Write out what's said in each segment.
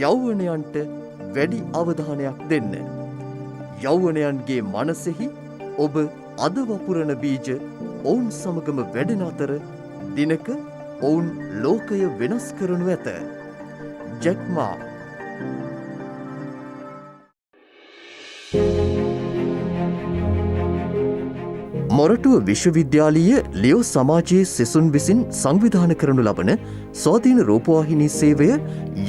යෞවනයන්ට වැඩි අවධානයක් දෙන්න. යෞවනයන්ගේ මනසෙහි ඔබ අද වපුරන බීජ ඔවුන් සමගම වැඩෙන අතර දිනක ඔවුන් ලෝකය වෙනස් කරනු ඇත. ජැක්මා. මොරටුව විශ්වවිද්‍යාලීය ලියෝ සමාජයේ සෙසුන් විසින් සංවිධාන කරනු ලබන ස්වාධීන රූපවාහිනී සේවය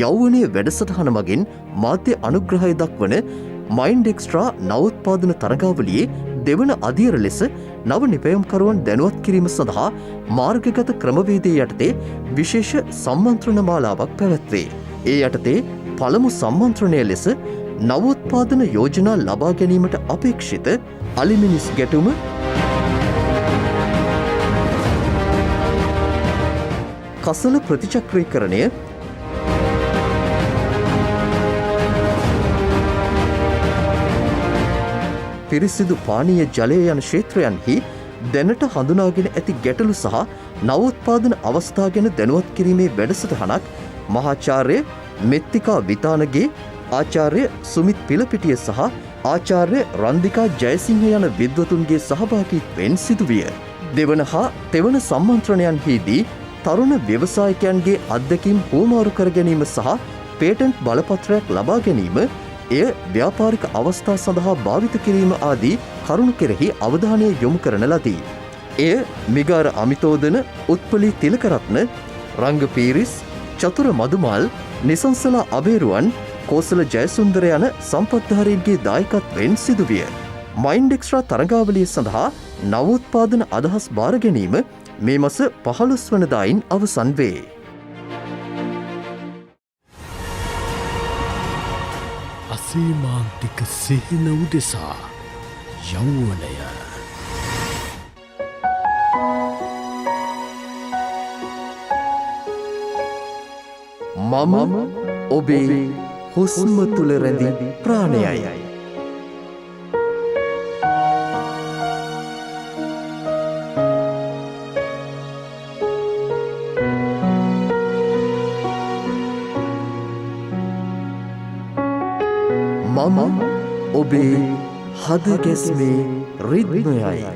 යෞවනය වැඩසටහන මගින් මාධ්‍ය අනුග්‍රහය දක්වන මයින්ඩ් එක්ස්ට්‍රා නවෝත්පාදන තරගාවලියේ දෙවන අදියර ලෙස නව නිපැයුම්කරුවන් දැනුවත් කිරීම සඳහා මාර්ගගත ක්‍රමවේදය යටතේ විශේෂ සම්මන්ත්‍රණ මාලාවක් පැවැත්වේ. ඒ යටතේ පළමු සම්මන්ත්‍රණය ලෙස නවෝත්පාදන යෝජනා ලබා ගැනීමට අපේක්ෂිත අලිමිනිස් ගැටුම, කසල ප්‍රතිචක්‍රීකරණය, පිරිසිදු පානීය ජලය යන ක්ෂේත්‍රයන්හි දැනට හඳුනාගෙන ඇති ගැටලු සහ නවෝත්පාදන අවස්ථා ගැන දැනුවත් කිරීමේ වැඩසටහනක් මහාචාර්ය මෙත්තිකා විතානගේ, ආචාර්ය සුමිත් පිලපිටිය සහ ආචාර්ය රන්දිකා ජයසිංහ යන විද්වතුන්ගේ සහභාගීත්වයෙන් සිදුවිය. දෙවන හා තෙවන සම්මන්ත්‍රණයන්හිදී තරුණ ව්‍යවසායකයන්ගේ අත්දැකීම් හුවමාරු කර ගැනීම සහ පේටන්ට් බලපත්‍රයක් ලබා ගැනීම, එය ව්‍යාපාරික අවස්ථා සඳහා භාවිත කිරීම ආදී කරුණු කෙරෙහි අවධානය යොමු කරන ලදී. එය මිගාර අමිතෝදන, උත්පලී තිලකරත්න, රංග පීරිස්, චතුර මදුමල්, නිසංසලා අබේරුවන්, කෝසල ජයසුන්දර යන සම්පත්ධාරීන්ගේ දායකත්වයෙන් සිදුවිය. මයින්ඩ් එක්ස්ට්‍රා තරගාවලිය සඳහා නවෝත්පාදන අදහස් බාර ගැනීම මේ මස 15 වනදායින් අවසන් වේ. අසීමාන්තික සිහින උදෙසා යෞවනය. මම ඔබේ හුස්ම තුල රැඳි ප්‍රාණයයි. මම ඔබේ හද ගැස්මේ රිද්මයයි.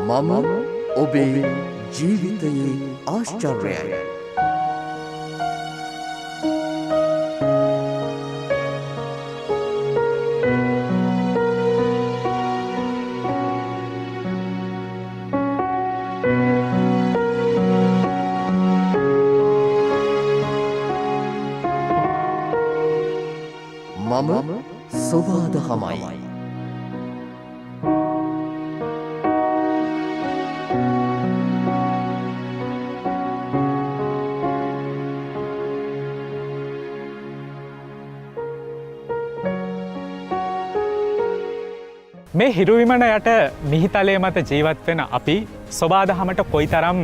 මම ඔබේ ජීවිතයේ ආශ්චර්යයි. මම සොබාදහමයි. මේ හිරුවිමන යට මිහිතලය මත ජීවත් වෙන අපි සොබාදහමට කොයිතරම්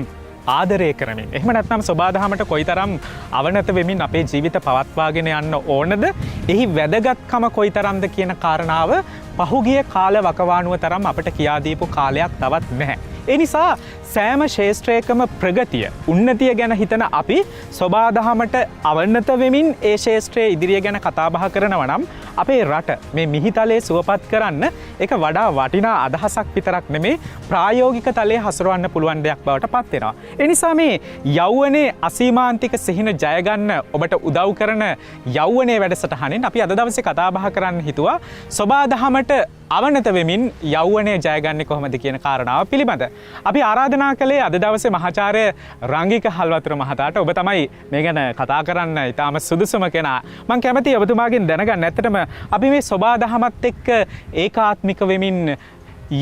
ආදරය කරමින්, එහෙම නැත්නම් සොබාදහමට කොයිතරම් අවනත වෙමින් අපේ ජීවිත පවත්වාගෙන යන්න ඕනද, එහි වැදගත්කම කොයිතරම්ද කියන කාරණාව පහුගිය කාල වකවානුව තරම් අපට කියා දීපු කාලයක් තවත් නැහැ. ඒ නිසා සෑම ශේෂ්ත්‍රයකම ප්‍රගතිය, උන්නතිය ගැන හිතන අපි සොබාදහමට අවනත වෙමින් ඒ ශේෂ්ත්‍රයේ ඉදිරිය ගැන කතාබහ කරනවා නම් අපේ රට මේ මිහිතලයේ සුවපත් කරන්න ඒක වඩා වටිනා අදහසක් විතරක් නෙමේ, ප්‍රායෝගික තලයේ හසුරවන්න පුළුවන් දෙයක් බවට පත් වෙනවා. ඒ නිසා මේ යෞවනයේ අසීමාන්තික සිහින ජය ගන්න ඔබට උදව් කරන යෞවනයේ වැඩසටහනෙන් අපි අද දවසේ කතාබහ කරන්න හිතුවා සොබාදහමට අවනත වෙමින් යෞවනය ජයගන්නේ කොහොමද කියන කාරණාව පිළිබඳ. අපි ආරාධනා කළේ අද දවසේ මහාචාර්ය රංගික හල්වතුර මහතාට. ඔබ තමයි මේ ගැන කතා කරන්න ඉතාම සුදුසුම කෙනා. මම කැමතියි ඔබතුමාගෙන් දැනගන්න. ඇත්තටම අපි මේ සොබාදහමත් එක්ක ඒකාත්මික වෙමින්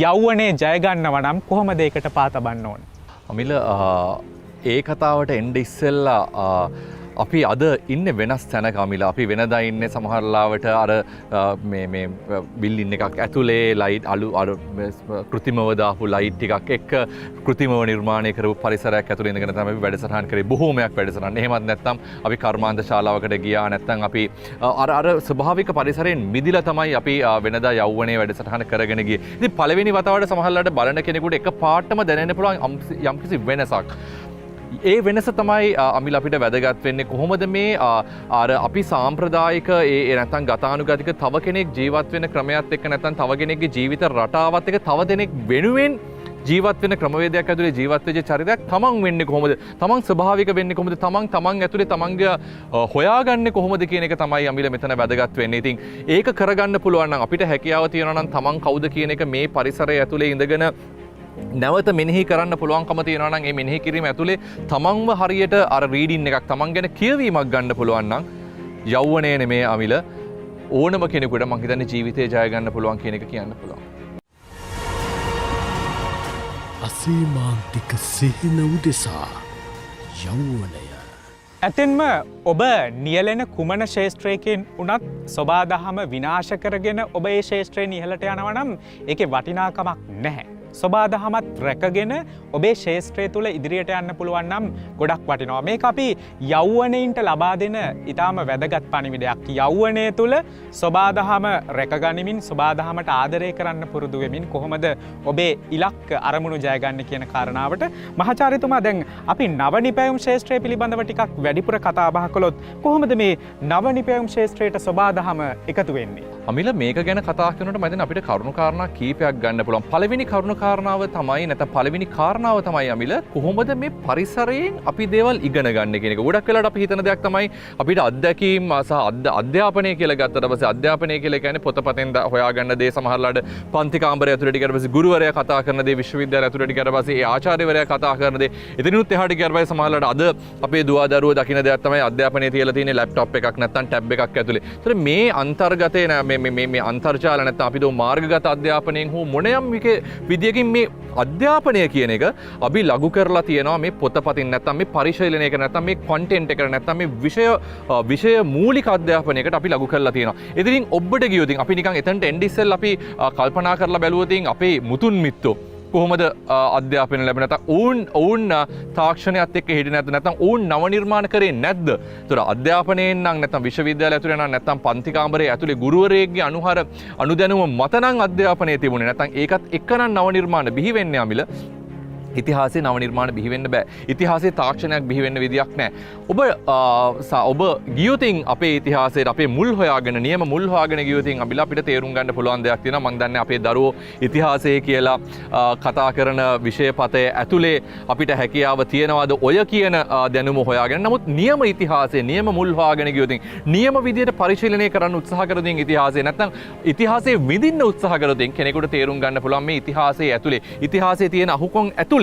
යෞවනය ජය ගන්නවා නම් කොහොමද ඒකට පා තබන්න ඕන? අමිල ඒ කතාවට එන්න ඉස්සෙල්ලා අපි අද ඉන්න වෙනස් තැනක අමිල අපි වෙනදා ඉන්නේ සමහරලාවට අර මේ බිල්ඩින් එකක් ඇතුලේ ලයිට් අලු කෘතිමව දාපු ලයිට් ටිකක් එක්ක කෘතිමව නිර්මාණය කරපු පරිසරයක් ඇතුලේ ඉඳගෙන තමයි අපි වැඩසටහන් කරේ බොහෝමයක් වැඩසටහන්. එහෙමත් නැත්නම් අපි කර්මාන්ත ශාලාවකට ගියා නැත්නම් අපි අර ස්වභාවික පරිසරයෙන් මිදිලා තමයි අපි වෙනදා යෞවනයේ වැඩසටහන කරගෙන ගියේ. ඉතින් පළවෙනි වතාවට සමහරලාට බලන කෙනෙකුට එක පාටම දැනෙන්න පුළුවන් යම්කිසි වෙනසක්. ඒ වෙනස තමයි අමිල අපිට වැදගත් වෙන්නේ කොහොමද මේ අර අපි සාම්ප්‍රදායික ඒ නැත්නම් ගතානුගතික තව කෙනෙක් ජීවත් වෙන ක්‍රමයක් එක්ක නැත්නම් තව කෙනෙක්ගේ ජීවිත රටාවත් එක්ක තව දෙනෙක් වෙනුවෙන් ජීවත් වෙන ක්‍රමවේදයක් ඇතුලේ ජීවත් වෙච්ච චරිතයක් තමන් වෙන්නේ කොහොමද? තමන් ස්වභාවික වෙන්නේ කොහොමද? තමන් ඇතුලේ තමන්ගේ හොයාගන්නේ කොහොමද කියන එක තමයි අමිල මෙතන වැදගත් වෙන්නේ. ඉතින් ඒක කරගන්න පුළුවන් නම් අපිට හැකියාව තියෙනවා නම් තමන් කවුද කියන එක මේ පරිසරය ඇතුලේ ඉඳගෙන නැවත මෙනෙහි කරන්න පුළුවන්කම තියෙනවා නම් ඒ මෙනෙහි කිරීම ඇතුලේ තමන්ව හරියට අර රීඩින් එකක් තමන් ගැන කියවීමක් ගන්න පුළුවන් නම් යෞවනයේ නෙමේ අමිල ඕනම කෙනෙකුට මං හිතන්නේ ජීවිතේ ජය ගන්න පුළුවන් කියන එක කියන්න පුළුවන්. අසීමාන්තික සිහින උදෙසා යෞවනය. ඇතින්ම ඔබ නියලෙන කුමන ශේෂත්‍රයකින් උනත් සොබාදහම විනාශ කරගෙන ඔබ ඒ ශේෂත්‍රයෙන් ඉහළට යනවනම් ඒකේ වටිනාකමක් නැහැ. සොබාදහමත් රැකගෙන ඔබේ ශේෂත්‍රය තුළ ඉදිරියට යන්න පුළුවන් නම් ගොඩක් වටිනවා. මේක අපි යෞවනයින්ට ලබා දෙන ඉතාම වැදගත් පණිවිඩයක්. යෞවනය තුළ සොබාදහම රැකගනිමින් සොබාදහමට ආදරය කරන්න පුරුදු වෙමින් කොහොමද ඔබේ ඉලක්ක අරමුණු ජයගන්න කියන කාරණාවට මහාචාර්යතුමා දැන් අපි නවනිපැයුම් ශේෂ්ත්‍රය පිළිබඳව ටිකක් වැඩිපුර කතා බහ කළොත් කොහොමද මේ නවනිපැයුම් ශේෂ්ත්‍රයට සොබාදහම එකතු වෙන්නේ? අමිල මේක ගැන කතා කරනකොට මම හිතන්නේ අපිට කරුණු කාරණා කීපයක් ගන්න පුළුවන්. පළවෙනි කරුණු කාරණාව තමයි නැත්නම් පළවෙනි කාරණාව තමයි අමිල කොහොමද මේ පරිසරයෙන් අපි දේවල් ඉගෙන ගන්න කියන එක. ගොඩක් වෙලාවට අපි හිතන දෙයක් තමයි අපිට අත්දැකීම් සහ අධ්‍යාපනය කියලා ගත්තට පස්සේ අධ්‍යාපනය කියලා කියන්නේ පොතපතෙන් හොයාගන්න දේ සමහරලාට පන්ති කාමරය ඇතුළට ගියාට පස්සේ ගුරුවරයා කතා කරන දේ විශ්වවිද්‍යාලය ඇතුළට ගියාට පස්සේ ඒ ආචාර්යවරයා කතා කරන දේ එතනිනුත් එහාට ගියාට පස්සේ සමහරලාට අද අපේ දුවා දරුවෝ දකින්න දෙයක් තමයි අධ්‍යාපනයේ තියලා තියෙන ලැප්ටොප් එකක් නැත්නම් ටැබ් එකක් ඇතුලේ. ඒතර මේ අන්තර්ගතේ මේ අන්තර්ජාල නැත්නම් අපි දෝ මාර්ගගත අධ්‍යාපනයෙන් හෝ මොනියම් විදියකින් මේ අධ්‍යාපනය කියන එක අපි ලඝු කරලා තියෙනවා මේ පොතපතින් නැත්නම් මේ පරිශීලනයක නැත්නම් මේ කන්ටෙන්ට් එකට නැත්නම් මේ විෂය මූලික අධ්‍යාපනයකට අපි ලඝු කරලා තියෙනවා. ඉතින් ඔබට ගියොත් අපි නිකන් එතනට එන්න ඉස්සෙල්ලා අපි කල්පනා කරලා බැලුවොත් අපේ මුතුන් මිත්තෝ කොහොමද අධ්‍යාපනය ලැබෙන්නේ නැත්නම් ඔවුන් තාක්ෂණයත් එක්ක හිටියේ නැද්ද නැත්නම් ඔවුන් නව නිර්මාණ කරේ නැද්ද? ඒතර අධ්‍යාපනයෙන් නම් නැත්නම් විශ්වවිද්‍යාලය ඇතුලේ නම් නැත්නම් පන්ති කාමරයේ ඇතුලේ ගුරුවරයෙක්ගේ අනුදැනුම මත නම් අධ්‍යාපනය තිබුණේ නැත්නම් ඒකත් එක්ක නම් නව නිර්මාණ බිහි වෙන්නේ අමිල. ඉතිහාසයේ නව නිර්මාණ බිහි වෙන්න බෑ. ඉතිහාසයේ තාක්ෂණයක් බිහි වෙන්න විදියක් නැහැ. ඔබ ගියොතින් අපේ ඉතිහාසයේ අපේ මුල් හොයාගෙන නියම මුල් හොයාගෙන ගියොතින් අපිට තේරුම් ගන්න පුළුවන් දෙයක් තියෙනවා. මම දන්නේ අපේ දරුවෝ ඉතිහාසයේ කියලා කතා කරන විෂයපතේ ඇතුලේ අපිට හැකියාව තියනවාද ඔය කියන දැනුම හොයාගෙන. නමුත් නියම ඉතිහාසයේ නියම මුල් හොයාගෙන ගියොතින් නියම විදියට පරිශීලනය කරන්න උත්සාහ කරොතින් ඉතිහාසයේ නැත්නම් ඉතිහාසයේ විඳින්න උත්සාහ කරොතින් කෙනෙකුට තේරුම් ගන්න පුළුවන් මේ ඉතිහාසයේ ඇතුලේ ඉතිහාසයේ තියෙන අහුකොන් ඇතුලේ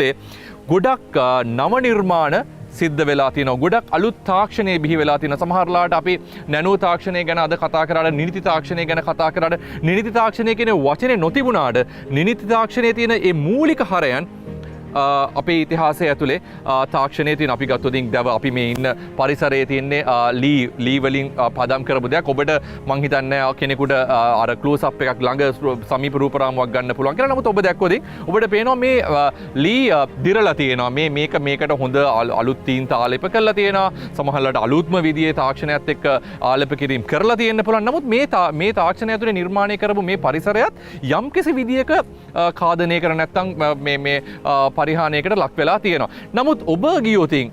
ගොඩක් නව නිර්මාණ සිද්ධ වෙලා තියෙනවා. ගොඩක් අලුත් තාක්ෂණය බිහි වෙලා තියෙනවා. සමහරලාට අපි නැනෝ තාක්ෂණය ගැන අද කතා කරාට නිනිති තාක්ෂණය ගැන කතා කරාට නිනිති තාක්ෂණය කියන වචනේ නොතිබුණාට නිනිති තාක්ෂණයේ තියෙන මේ මූලික හරයන් අපේ ඉතිහාසය ඇතුලේ තාක්ෂණයේ තියෙන අපි ගත්තොත් දැව අපි මේ ඉන්න පරිසරයේ තියෙන්නේ ලී වලින් පදම් කරපු දෙයක්. ඔබට මං හිතන්නේ කෙනෙකුට අර ක්ලෝස් අප් එකක් ළඟ සමීප රූපරාමුවක් ගන්න පුළුවන් කියලා. නමුත් ඔබ දැක්කොත් ඔබට පේනවා මේ ලී දිරලා තියෙනවා. මේකට හොඳ අලුත් තීන්ත ආලේප කරලා තියෙනවා. සමහරවිට අලුත්ම විදියේ තාක්ෂණයත් එක්ක ආලේප කිරීම කරලා තියෙන්න පුළුවන්. නමුත් මේ තාක්ෂණය ඇතුලේ නිර්මාණය කරපු මේ පරිසරයත් යම්කිසි විදියක කාදනය කර නැත්නම් මේ පරිහානියකට ලක් වෙලා තියෙනවා. නමුත් ඔබ ගියොතින්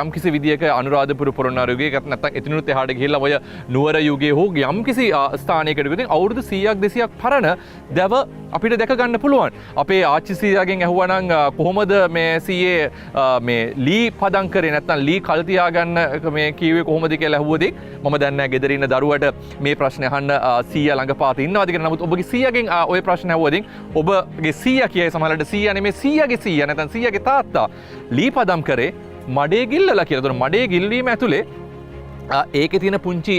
යම්කිසි විදියක අනුරාධපුර පොළොන්නරු යුගයක නැත්නම් එතනිනුත් එහාට ගිහිල්ලා ඔය නුවර යුගයේ හෝ යම්කිසි ස්ථානයකට ගියොතින් අවුරුදු 100ක් 200ක් පරණ දැව අපිට දැක ගන්න පුළුවන්. අපේ ආච්චි සීයාගෙන් ඇහුවනම් කොහොමද මේ සීයේ මේ ලී පදම් කරේ නැත්නම් ලී කල් තියාගන්න මේ කීවේ කොහොමද කියලා ඇහුවොත් මම දන්නේ නැහැ ගෙදර ඉන්න දරුවට මේ ප්‍රශ්නේ අහන්න සීයා ළඟ පාත ඉන්නවද කියලා. නමුත් ඔබගේ සීයාගෙන් ඔය ප්‍රශ්නේ ඇහුවොත් ඔබගේ සීයා කියයි සමහරවිට සීයා නෙමෙයි සීයාගේ සීයා නැත්නම් සීයාගේ තාත්තා ලී පදම් කරේ මඩේ ගිල්ලලා කියලා. ඒතකොට මඩේ ගිල්වීම ඇතුලේ ඒක තියන පුංචි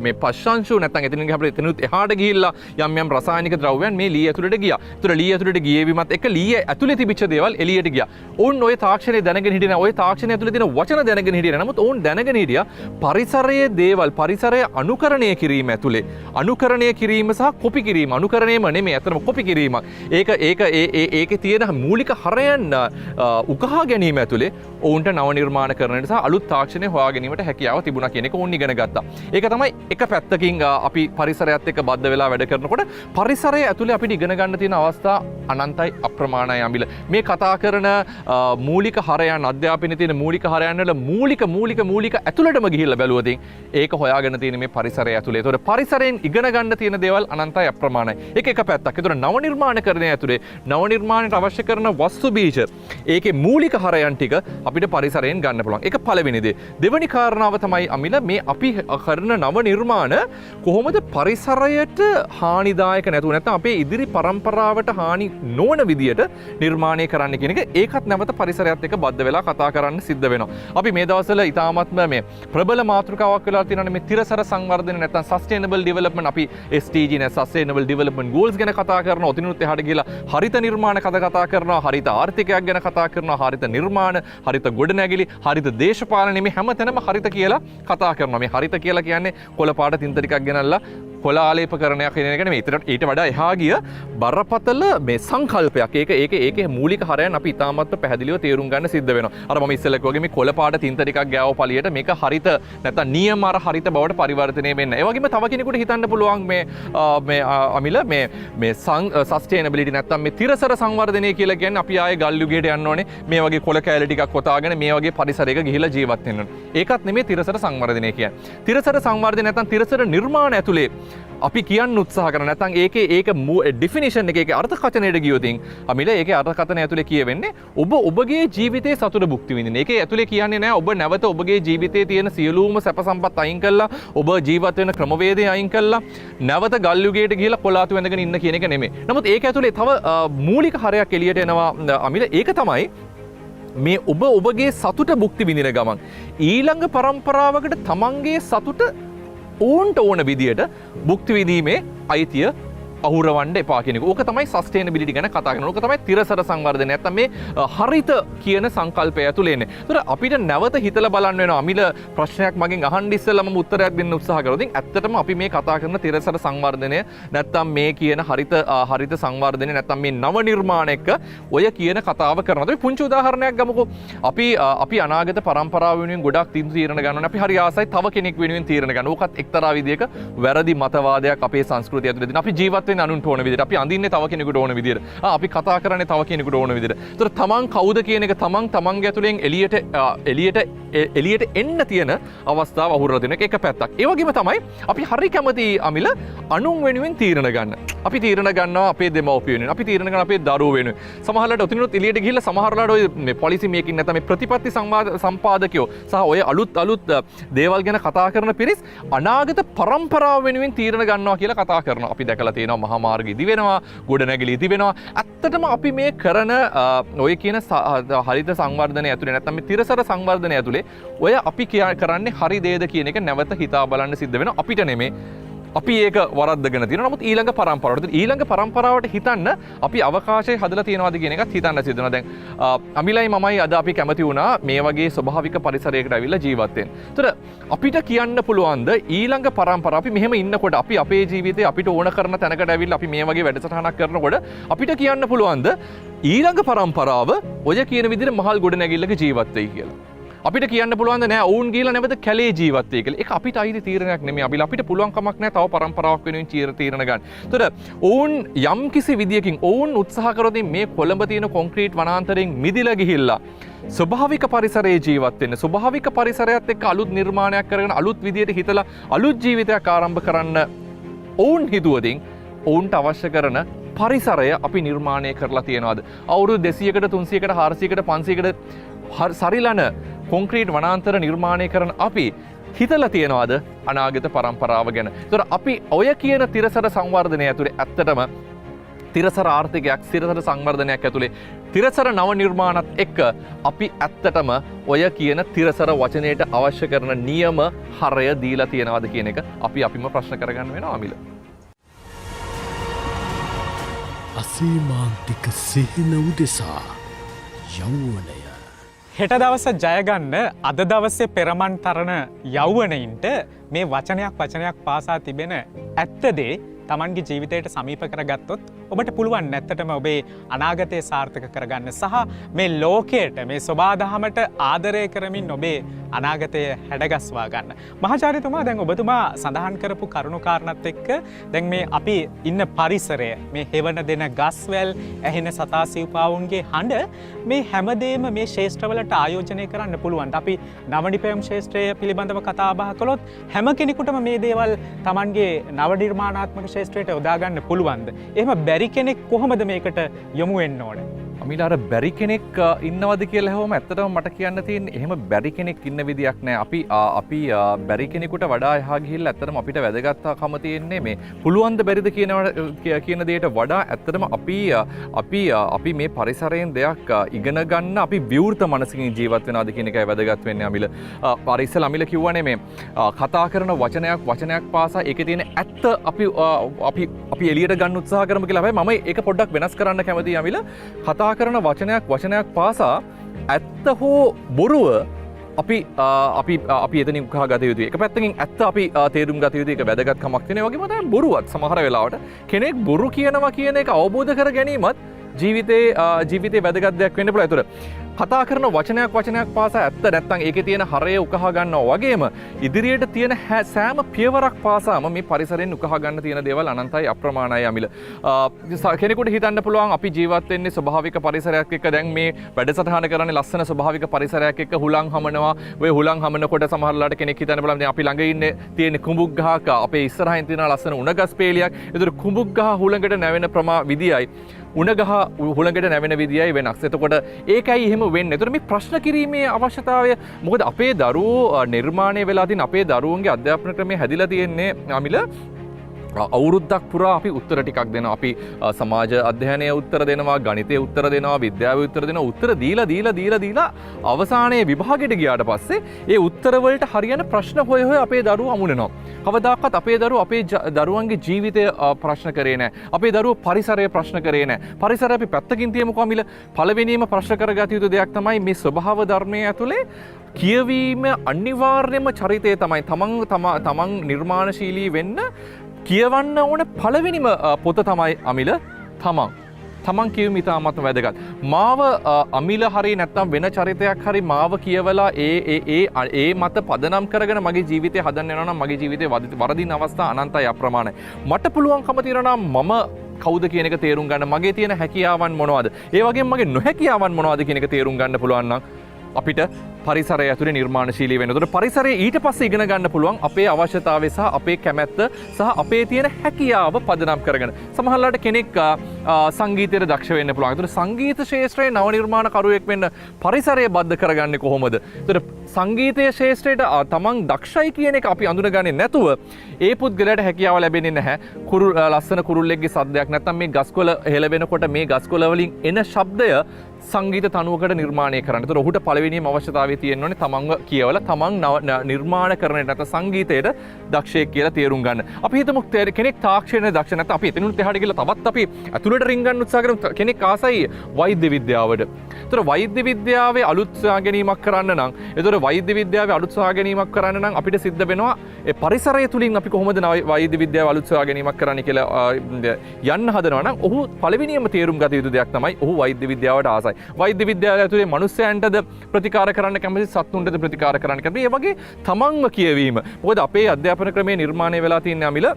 මේ පශ්ංශු නැත්නම් එතනින් අපිට එතනුත් එහාට ගිහිල්ලා යම් යම් රසායනික ද්‍රව්‍යයන් මේ ලී ඇතුළට ගියා. ඒතර ලී ඇතුළට ගියේවිමත් එක ලී ඇතුළේ තිබිච්ච දේවල් එළියට ගියා. ඔවුන් ওই තාක්ෂණය දැනගෙන හිටියේ නැහැ. ওই තාක්ෂණය ඇතුළේ තියෙන වචන දැනගෙන හිටියේ නැහැ. නමුත් ඔවුන් දැනගෙන හිටියා පරිසරයේ දේවල් පරිසරය අනුකරණය කිරීම ඇතුළේ අනුකරණය කිරීම සහ කොපි කිරීම අනුකරණයම නෙමෙයි අතරම කොපි කිරීමක්. ඒකේ තියෙන මූලික හරයන් උකහා ගැනීම ඇතුළේ ඔවුන්ට නව නිර්මාණ කරන්නට සහ අලුත් තාක්ෂණය හොයා ගැනීමට හැකියාව තිබුණා කියන එක ඕන් ඉගෙන ගත්තා. ඒක තමයි එක පැත්තකින් අපි පරිසරයත් එක්ක බද්ධ වෙලා වැඩ කරනකොට පරිසරය ඇතුලේ අපිට ඉගෙන ගන්න තියෙන අවස්ථා අනන්තයි අප්‍රමාණයි අමිල. මේ කතා කරන මූලික හරයන් අධ්‍යාපනයේ තියෙන මූලික හරයන් වල මූලික ඇතුළටම ගිහිල්ලා බැලුවොත් ඒක හොයාගෙන තියෙන මේ පරිසරය ඇතුලේ. ඒතකොට පරිසරයෙන් ඉගෙන ගන්න තියෙන දේවල් අනන්තයි අප්‍රමාණයි. ඒක එක පැත්තක්. ඒතකොට නව නිර්මාණකරණය ඇතුලේ නව නිර්මාණයට අවශ්‍ය කරන වස්තු බීජ ඒකේ මූලික හරයන් ටික අපිට පරිසරයෙන් ගන්න පුළුවන්. ඒක පළවෙනි දේ. දෙවෙනි කාරණාව තමයි අමිල මේ අපි කරන නව නිර්මාණ කොහොමද පරිසරයට හානිදායක නැතුව නැත්නම් අපේ ඉදිරි පරම්පරාවට හානි නොවන විදියට නිර්මාණය කරන්න කියන එක ඒකත් නැවත පරිසරයත් එක්ක බද්ධ වෙලා කතා කරන්න සිද්ධ වෙනවා. අපි මේ දවස්වල ඉතාමත්ම මේ ප්‍රබල මාතෘකාවක් වෙලා තියෙනවානේ මේ තිරසර සංවර්ධන නැත්නම් sustainable development අපි SDG නේ sustainable development goals ගැන කතා කරනවා. ඔතිනුත් එහාට ගිහලා හරිත නිර්මාණ කතා කරනවා. හරිත ආර්ථිකයක් ගැන කතා කරනවා. හරිත නිර්මාණ, හරිත ගොඩනැගිලි, හරිත දේශපාලන මේ හැමතැනම හරිත කියලා කතා කරනවා. මේ හරිත කියලා කියන්නේ කොළ පාට තින්ත ටිකක් ගෙනල්ලා කොළ ආලේපකරණයක් කියන එක නෙමෙයි. ඊට වඩා එහා ගිය බරපතල මේ සංකල්පයක්. ඒකේ මූලික හරයන් අපි ඉතාමත්ම පැහැදිලිව තේරුම් ගන්න සිද්ධ වෙනවා. අර මම ඉස්සෙල්ලා කිව්වා මේ කොළ පාට තින්ත ටිකක් ගෑව පළියට මේක හරිත නැත්නම් නියම අර හරිත බවට පරිවර්තනය වෙන්න. ඒ වගේම තව කෙනෙකුට හිතන්න පුළුවන් මේ අමිල මේ සස්ටේනබිලිටි නැත්නම් මේ තිරසර සංවර්ධනය කියලා කියන්නේ අපි ආයේ ගල් යුගයට යන්න ඕනේ. මේ වගේ කොළ කෑලි ටිකක් කොතාගෙන මේ වගේ පරිසරයක ගිහිලා ජීවත් වෙන්න ඕනේ. ඒකත් නෙමෙයි තිරසර සංවර්ධනය කියන්නේ. තිරසර සංවර්ධනය නැත්නම් තිරසර නිර්මාණ ඇතුලේ අපි කියන්න උත්සාහ කරන නැත්නම් ඒක ඩිෆිනිෂන් එකේ අර්ථකථනයට ගියොතින් අමිල ඒකේ අර්ථකථනය ඇතුලේ කියවෙන්නේ ඔබගේ ජීවිතයේ සතුට භුක්ති විඳින්න. ඒකේ ඇතුලේ කියන්නේ නෑ ඔබ නැවත ඔබගේ ජීවිතයේ තියෙන සියලුම සැප සම්පත් අයින් කළා ඔබ ජීවත් වෙන ක්‍රමවේදය අයින් කළා නැවත ගල් යුගයට ගිහිලා කොලාතු වැඳගෙන ඉන්න කියන එක නෙමෙයි. නමුත් ඒක ඇතුලේ තව මූලික හරයක් එළියට එනවා අමිල. ඒක තමයි මේ ඔබගේ සතුට භුක්ති විඳින ගමන් ඊළඟ පරම්පරාවකට තමන්ගේ සතුට ඕන්ට ඕන විදියට භුක්ති විඳීමේ අයිතිය අහුරවන්න එපා කියන එක. ඕක තමයි සස්ටේනබිලිටි ගැන කතා කරන්නේ. ඕක තමයි තිරසර සංවර්ධනය. නැත්නම් මේ හරිත කියන සංකල්පය ඇතුලේ ඉන්නේ. ඒතර අපිට නැවත හිතලා බලන්න වෙනවා. අමිල ප්‍රශ්නයක් මගෙන් අහන්න ඉස්සෙල්ලා මම උත්තරයක් දෙන්න උත්සාහ කරනවා. ඉතින් ඇත්තටම අපි මේ කතා කරන තිරසර සංවර්ධනය නැත්නම් මේ කියන හරිත සංවර්ධනය නැත්නම් මේ නව නිර්මාණ එක්ක ඔය කියන කතාව කරනවා. අපි පුංචි උදාහරණයක් ගමුකෝ. අපි අනාගත පරම්පරාව වෙනුවෙන් ගොඩක් තීරණ ගන්නවා. අපි හරි ආසයි තව කෙනෙක් වෙනුවෙන් තීරණ ගන්න. ඕකත් එක්තරා විදියක වැරදි මතවාදයක් අපේ සංස්කෘතිය ඇතුලේ තියෙන. අපි ජීවත් අනුන්ට ඕන විදිහට අපි අඳින්නේ තව කෙනෙකුට ඕන විදිහට අපි කතා කරන්නේ තව කෙනෙකුට ඕන විදිහට. ඒතර තමන් කවුද කියන එක තමන්ගේ ඇතුලෙන් එළියට එන්න තියෙන අවස්ථාව අහුරලා දෙන එක පැත්තක්. ඒ වගේම තමයි අපි හරි කැමති අමිල අනුන් වෙනුවෙන් තීරණ ගන්න. අපි තීරණ ගන්නවා අපේ දෙමව්පියෝ වෙනුවෙන්. අපි තීරණ ගන්නවා අපේ දරුවෝ වෙනුවෙන්. සමහරවිට ඔතිනුත් එළියට ගිහිල්ලා සමහරවිට ඔය මේ පොලිසි මේකින් නැත්නම් මේ ප්‍රතිපත්ති සම්පාදකයෝ සහ ඔය අලුත් දේවල් ගැන කතා කරන පිරිස් අනාගත පරම්පරාව වෙනුවෙන් තීරණ ගන්නවා කියලා කතා කරනවා. අපි දැකලා තියෙනවා මහා මාර්ග ඉදි වෙනවා, ගොඩනැගිලි ඉදි වෙනවා. ඇත්තටම අපි මේ කරන ඔය කියන හරිත සංවර්ධනය ඇතුලේ නැත්නම් මේ තිරසර සංවර්ධනය ඇතුලේ ඔය අපි කරන්නේ හරි දේද කියන එක නැවත හිතා බලන්න සිද්ධ වෙනවා. අපිට නෙමෙයි අපි ඒක වරද්දගෙන තියෙනවා. නමුත් ඊළඟ පරම්පරාවට හිතන්න අපි අවකාශය හදලා තියෙනවාද කියන එකත් හිතන්න සිද්ධ වෙනවා. දැන් අමිලයි මමයි අද අපි කැමති වුණා මේ වගේ ස්වභාවික පරිසරයකට ඇවිල්ලා ජීවත් වෙන්න. ඒතර අපිට කියන්න පුළුවන්ද ඊළඟ පරම්පරාව අපි මෙහෙම ඉන්නකොට අපි අපේ ජීවිතේ අපිට ඕන කරන තැනකට ඇවිල්ලා අපි මේ වගේ වැඩසටහනක් කරනකොට අපිට කියන්න පුළුවන්ද ඊළඟ පරම්පරාව ඔය කියන විදිහට මහල් ගොඩනැගිල්ලක ජීවත් වෙයි කියලා. අපිට කියන්න පුළුවන් නෑ ඔවුන් ගිහලා නැවත කැලේ ජීවත් වෙයි කියලා. ඒක අපිට අයිති තීරණයක් නෙමෙයි. අපිට පුළුවන් කමක් නෑ තව පරම්පරාවක් වෙනුවෙන් තීරණ ගන්න. ඒතර ඔවුන් යම් කිසි විදියකින් ඔවුන් උත්සාහ කරොත් මේ කොළඹ තියෙන කොන්ක්‍රීට් වනාන්තරයෙන් මිදිලා ගිහිල්ලා ස්වභාවික පරිසරයේ ජීවත් වෙන්න, ස්වභාවික පරිසරයත් එක්ක අලුත් නිර්මාණයක් කරගෙන අලුත් විදියට හිතලා අලුත් ජීවිතයක් ආරම්භ කරන්න ඔවුන් හිතුවදින් ඔවුන්ට අවශ්‍ය කරන පරිසරය අපි නිර්මාණය කරලා තියෙනවාද? අවුරුදු 200කට 300කට 400කට 500කට සරිලන කොන්ක්‍රීට් වනාන්තර නිර්මාණය කරන අපි හිතලා තියනවාද අනාගත පරම්පරාව ගැන? ඒතර අපි ඔය කියන තිරසර සංවර්ධනය ඇතුලේ ඇත්තටම තිරසර ආර්ථිකයක් සිරසර සංවර්ධනයක් ඇතුළේ තිරසර නව නිර්මාණත් එක්ක අපි ඇත්තටම ඔය කියන තිරසර වචනයට අවශ්‍ය කරන නියම හරය දීලා තියෙනවද කියන එක අපි අපිම ප්‍රශ්න කරගන්න වෙනවා අමිල. අසීමාන්තික සිහින උදෙසා යෞවනය හෙට දවස ජයගන්න අද දවසේ පෙරමන් තරණ යෞවනයින්ට මේ වචනයක් පාසා තිබෙන ඇත්තදේ තමන්ගේ ජීවිතයට සමීප කරගත්තොත් ඔබට පුළුවන් නැත්තටම ඔබේ අනාගතය සාර්ථක කරගන්න සහ මේ ලෝකයට මේ සොබාදහමට ආදරය කරමින් ඔබේ අනාගතය හැඩගස්වා ගන්න. මහාචාර්යතුමා දැන් ඔබතුමා සඳහන් කරපු කරුණුකාරණත් එක්ක දැන් මේ අපි ඉන්න පරිසරය මේ හෙවන දෙන ගස්වැල් ඇහෙන සතා සිව්පාවුන්ගේ හඬ මේ හැමදේම මේ ශේෂ්ත්‍රවලට ආයෝජනය කරන්න පුළුවන්. අපි නවනිපැයුම් ශේෂ්ත්‍රය පිළිබඳව කතා බහ කළොත් හැම කෙනෙකුටම මේ දේවල් තමන්ගේ නව නිර්මාණාත්මක ශේෂ්ත්‍රයට යොදාගන්න පුළුවන්ද? එහෙම බැරි කෙනෙක් කොහොමද මේකට යොමු වෙන්න ඕනේ? අමිල අර බැරි කෙනෙක් ඉන්නවද කියලා හැවම ඇත්තටම මට කියන්න තියෙන්නේ එහෙම බැරි කෙනෙක් ඉන්න විදියක් නැහැ. අපි බැරි කෙනෙකුට වඩා එහා ගිහිල්ලා ඇත්තටම අපිට වැදගත්කම තියෙන්නේ මේ පුළුවන් ද බැරිද කියන දෙයට වඩා ඇත්තටම අපි මේ පරිසරයෙන් දෙයක් ඉගෙන ගන්න අපි විවෘත මනසකින් ජීවත් වෙනවද කියන එකයි වැදගත් වෙන්නේ අමිල. පරිස්සල අමිල කිව්වනේ මේ කතා කරන වචනයක් පාසා ඒකේ තියෙන ඇත්ත අපි එළියට ගන්න උත්සාහ කරමු කියලා. හැබැයි මම ඒක පොඩ්ඩක් වෙනස් කරන්න කැමතියි අමිල. කතා කරන වචනයක් පාසා ඇත්ත හෝ බොරුව අපි එතනින් උකහා ගත යුතුයි. එක පැත්තකින් ඇත්ත අපි තේරුම් ගත යුතුයි. ඒක වැදගත්කමක් තියෙනවා. වගේම තමයි බොරුවත් සමහර වෙලාවට කෙනෙක් බොරු කියනවා කියන එක අවබෝධ කර ගැනීමත් ජීවිතේ වැදගත් දෙයක් වෙන්න පුළුවන්. ඒතර කතා කරන වචනයක් පාසා ඇත්ත නැත්නම් ඒකේ තියෙන හරය උකහා ගන්නවා වගේම ඉදිරියට තියෙන සෑම පියවරක් පාසාම මේ පරිසරයෙන් උකහා ගන්න තියෙන දේවල් අනන්තයි අප්‍රමාණයි අමිල. කෙනෙකුට හිතන්න පුළුවන් අපි ජීවත් වෙන්නේ ස්වභාවික පරිසරයක් එක්ක. දැන් මේ වැඩසටහන කරන්නේ ලස්සන ස්වභාවික පරිසරයක් එක්ක හුලං හමනවා. ඔය හුලං හමනකොට සමහරලාට කෙනෙක් හිතන්න පුළුවන් දැන් අපි ළඟ ඉන්නේ තියෙන කුඹුක් ගහක අපේ ඉස්සරහින් තියෙන ලස්සන උණගස් පේලියක්. ඒතර කුඹුක් ගහ හුලඟට නැවෙන විදියයි උණගහ හුළඟට නැවෙන විදියයි වෙනස්. එතකොට ඒකයි එහෙම වෙන්නේ. එතකොට මේ ප්‍රශ්න කිරීමේ අවශ්‍යතාවය මොකද අපේ දරුවෝ නිර්මාණය වෙලා තියෙන අපේ දරුවන්ගේ අධ්‍යාපන ක්‍රමය හැදිලා තියෙන්නේ අමිල අවුරුද්දක් පුරා අපි උත්තර ටිකක් දෙනවා. අපි සමාජ අධ්‍යයනයේ උත්තර දෙනවා, ගණිතයේ උත්තර දෙනවා, විද්‍යාවේ උත්තර දෙනවා. උත්තර දීලා අවසානයේ විභාගෙට ගියාට පස්සේ ඒ උත්තර වලට හරියන ප්‍රශ්න හොය අපේ දරුවෝ අමුණනවා. කවදාකවත් අපේ දරුවෝ අපේ දරුවන්ගේ ජීවිතය ප්‍රශ්න කරේ නැහැ. අපේ දරුවෝ පරිසරය ප්‍රශ්න කරේ නැහැ. පරිසරය අපි පැත්තකින් තියමුකෝ අමිල. පළවෙනිම ප්‍රශ්න කරගත යුතු දෙයක් තමයි මේ ස්වභාව ධර්මයේ ඇතුලේ කියවීම අනිවාර්යම චරිතය තමයි. තමන් නිර්මාණශීලී වෙන්න කියවන්න ඕන පළවෙනිම පොත තමයි අමිල තමන් කියවීම ඉතාමත් වැදගත්. මාව අමිල හරි නැත්නම් වෙන චරිතයක් හරි මාව කියවලා ඒ මත පදනම් කරගෙන මගේ ජීවිතය හදන්න යනවා නම් මගේ ජීවිතේ වරදින අවස්ථා අනන්තයි අප්‍රමාණයි. මට පුළුවන්කම තියෙනවා නම් මම කවුද කියන එක තේරුම් ගන්න, මගේ තියෙන හැකියාවන් මොනවද, ඒ වගේම මගේ නොහැකියාවන් මොනවද කියන එක තේරුම් ගන්න පුළුවන් නම් අපිට පරිසරය ඇතුලේ නිර්මාණශීලී වෙන්න. ඒතකොට පරිසරය ඊට පස්සේ ඉගෙන ගන්න පුළුවන් අපේ අවශ්‍යතාවය සහ අපේ කැමැත්ත සහ අපේ තියෙන හැකියාව පදනම් කරගෙන. සමහරවිට කෙනෙක් සංගීතයට දක්ෂ වෙන්න පුළුවන්. ඒතකොට සංගීත ශාස්ත්‍රයේ නව නිර්මාණකරුවෙක් වෙන්න පරිසරය බද්ධ කරගන්නේ කොහොමද? ඒතකොට සංගීතයේ ශාස්ත්‍රයට තමන් දක්ෂයි කියන එක අපි අඳුනගන්නේ නැතුව ඒ පුද්ගලයාට හැකියාව ලැබෙන්නේ නැහැ. ලස්සන කුරුල්ලෙක්ගේ සද්දයක් නැත්නම් මේ ගස්කොළ හෙලවෙනකොට මේ ගස්කොළ වලින් එන ශබ්දය සංගීත තනුවකට නිර්මාණය කරන්න. ඒතකොට ඔහුට පළවෙනිම අවශ්‍යතාවය තියෙන්න ඕනේ තමන්ව කියවලා තමන් නිර්මාණ කරන නැත්නම් සංගීතයට දක්ෂයෙක් කියලා තේරුම් ගන්න. අපි හිතමු කෙනෙක් තාක්ෂණයේ දක්ෂ නැත්නම් අපි එතනුත් එහාට ගිහලා තවත් අපි ඇතුළට රින් ගන්න උත්සාහ කරමු. කෙනෙක් ආසයි වෛද්‍ය විද්‍යාවට. ඒතකොට වෛද්‍ය විද්‍යාවේ අලුත් සොයාගැනීමක් කරන්න නම් ඒතකොට වෛද්‍ය විද්‍යාවේ අලුත් සොයාගැනීමක් කරන්න නම් අපිට සිද්ධ වෙනවා ඒ පරිසරය තුලින් අපි කොහොමද වෛද්‍ය විද්‍යාව අලුත් සොයාගැනීමක් කරන්න කියලා යන්න හදනවා නම් ඔහු පළවෙනියම තේරුම් ගත යුතු දෙයක් තමයි ඔහු වෛද්‍ය විද්‍යාවට ආසයි. වෛද්‍ය විද්‍යාලය ඇතුලේ මනුස්සයන්ටද ප්‍රතිකාර කරන්න කැමති, සත්තුන්ටද ප්‍රතිකාර කරන්න කැමති. ඒ වගේ තමන්ම කියවීම. මොකද අපේ අධ්‍යාපන ක්‍රමයේ නිර්මාණය වෙලා තියෙන අමිල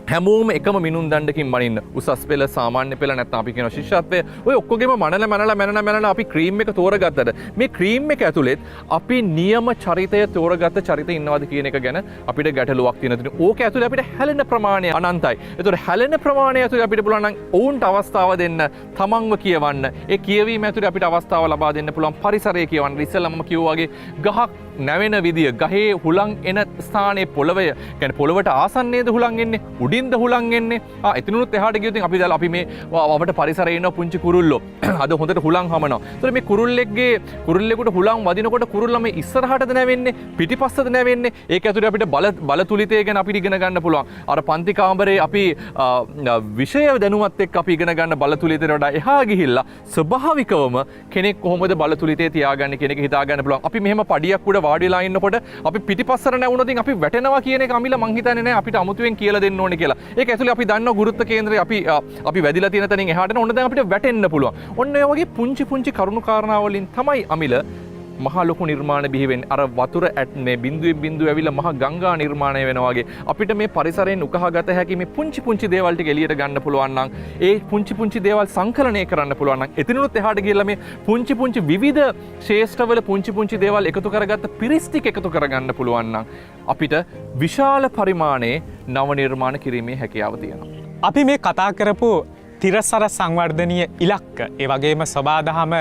හැමෝම එකම මිනුම් දණ්ඩකින් මනින්න. උසස් පෙළ, සාමාන්‍ය පෙළ නැත්නම් අපි කියන ශිෂ්‍යත්වය ඔය ඔක්කොගෙම මනලා අපි ක්‍රීම් එක තෝරගත්තට මේ ක්‍රීම් එක ඇතුළෙත් අපි නියම චරිතය තෝරගත්ත චරිතය ඉන්නවද කියන එක ගැන අපිට ගැටලුවක් තියෙනවා. ඕක ඇතුළේ අපිට හැලෙන ප්‍රමාණය අනන්තයි. ඒතකොට හැලෙන ප්‍රමාණය ඇතුළේ අපිට පුළුවන් නම් ඔවුන්ට අවස්ථාව දෙන්න, තමන්ව කියවන්න. ඒ කියවීම ඇතුළේ අපිට අවස්ථාව ලබා දෙන්න පුළුවන් පරිසරය කියවන්න. ඉස්සෙල්ලාම කිව්වා වගේ ගහක් නැවෙන විදිය, ගහේ හුලං එන ස්ථානයේ පොළවය, කියන්නේ පොළවට ආසන්නයේද හුලං එන්නේ, උඩින් මුලින්ද හුලං එන්නේ. එතනුත් එහාට ගියොත් අපි දැන් අපි මේ අපිට පරිසරයේ ඉන්න පුංචි කුරුල්ලෝ අද හොඳට හුලං හමනවා. ඒතර මේ කුරුල්ලෙකුට හුලං වදිනකොට කුරුල්ලා මේ ඉස්සරහටද නැවෙන්නේ පිටිපස්සද නැවෙන්නේ. ඒක ඇතුලේ අපිට බල තුලිතය ගැන අපිට ඉගෙන ගන්න පුළුවන්. අර පන්ති කාමරේ අපි විෂය දැනුමත් එක්ක අපි ඉගෙන ගන්න බල තුලිතයට වඩා එහා ගිහිල්ලා ස්වභාවිකවම කෙනෙක් කොහොමද බල තුලිතේ තියාගන්නේ කියන එක හිතා ගන්න පුළුවන්. අපි මෙහෙම පඩියක් උඩ වාඩි වෙලා ඉන්නකොට අපි පිටිපස්සට නැවුනොත් අපි වැටෙනවා කියන එක අමිල මං හිතන්නේ නැහැ අපිට අමුතුවෙන් කියලා දෙන්න ඕනේ කියලා. ඒක ඇතුලේ අපි දන්නවා ගුරුත්ව කේන්ද්‍රය අපි වැදිලා තියෙන තැනින් එහාට ඕන දැන් අපිට වැටෙන්න පුළුවන්. ඔන්න ඔය වගේ පුංචි කරුණු කාරණා වලින් තමයි අමිල මහා ලොකු නිර්මාණ බිහි වෙන්නේ. අර වතුර මේ බිඳුවෙන් බිඳුව ඇවිල්ලා මහා ගංගා නිර්මාණය වෙනවා වගේ අපිට මේ පරිසරයෙන් උකහාගත හැකි මේ පුංචි දේවල් ටික එළියට ගන්න පුළුවන් නම් ඒ පුංචි දේවල් සංකලනය කරන්න පුළුවන් නම් එතනොත් එහාට ගිහලා මේ පුංචි විවිධ ශේෂ්ඨවල පුංචි දේවල් එකතු කරගත්ත පිරිස් ටික එකතු කරගන්න පුළුවන් නම් අපිට විශාල පරිමාණයේ නව නිර්මාණ කිරීමේ හැකියාව තියෙනවා. අපි මේ කතා කරපු තිරසර සංවර්ධනීය ඉලක්ක ඒ වගේම සබාදහම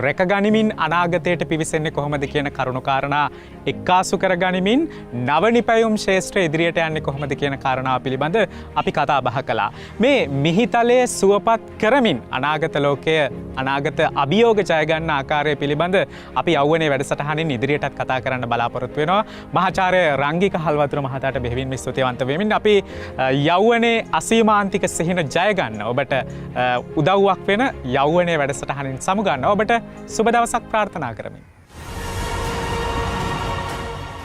රැකගනිමින් අනාගතයට පිවිසෙන්නේ කොහොමද කියන කරුණුකාරණා එක්කාසු කරගනිමින් නවනිපැයුම් ශේෂ්ත්‍ර ඉදිරියට යන්නේ කොහොමද කියන කාරණාව පිළිබඳ අපි කතා බහ කළා. මේ මිහිතලය සුවපත් කරමින් අනාගත ලෝකය අනාගත අභියෝග ජය ගන්න ආකාරය පිළිබඳ අපි යෞවනයේ වැඩසටහනින් ඉදිරියටත් කතා කරන්න බලාපොරොත්තු වෙනවා. මහාචාර්ය රංගික හල්වතුර මහතාට බෙහෙවින්ම ස්තුතිවන්ත වෙමින් අපි යෞවනයේ අසීමාන්තික සිහින ජය ගන්න ඔබට උදව්වක් වෙන යෞවනයේ වැඩසටහනින් සමුගන්න ඔබට සුබ දවසක් ප්‍රාර්ථනා කරමි.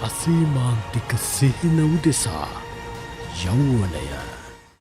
අසීමාන්තික සිහින උදෙසා යෞවනය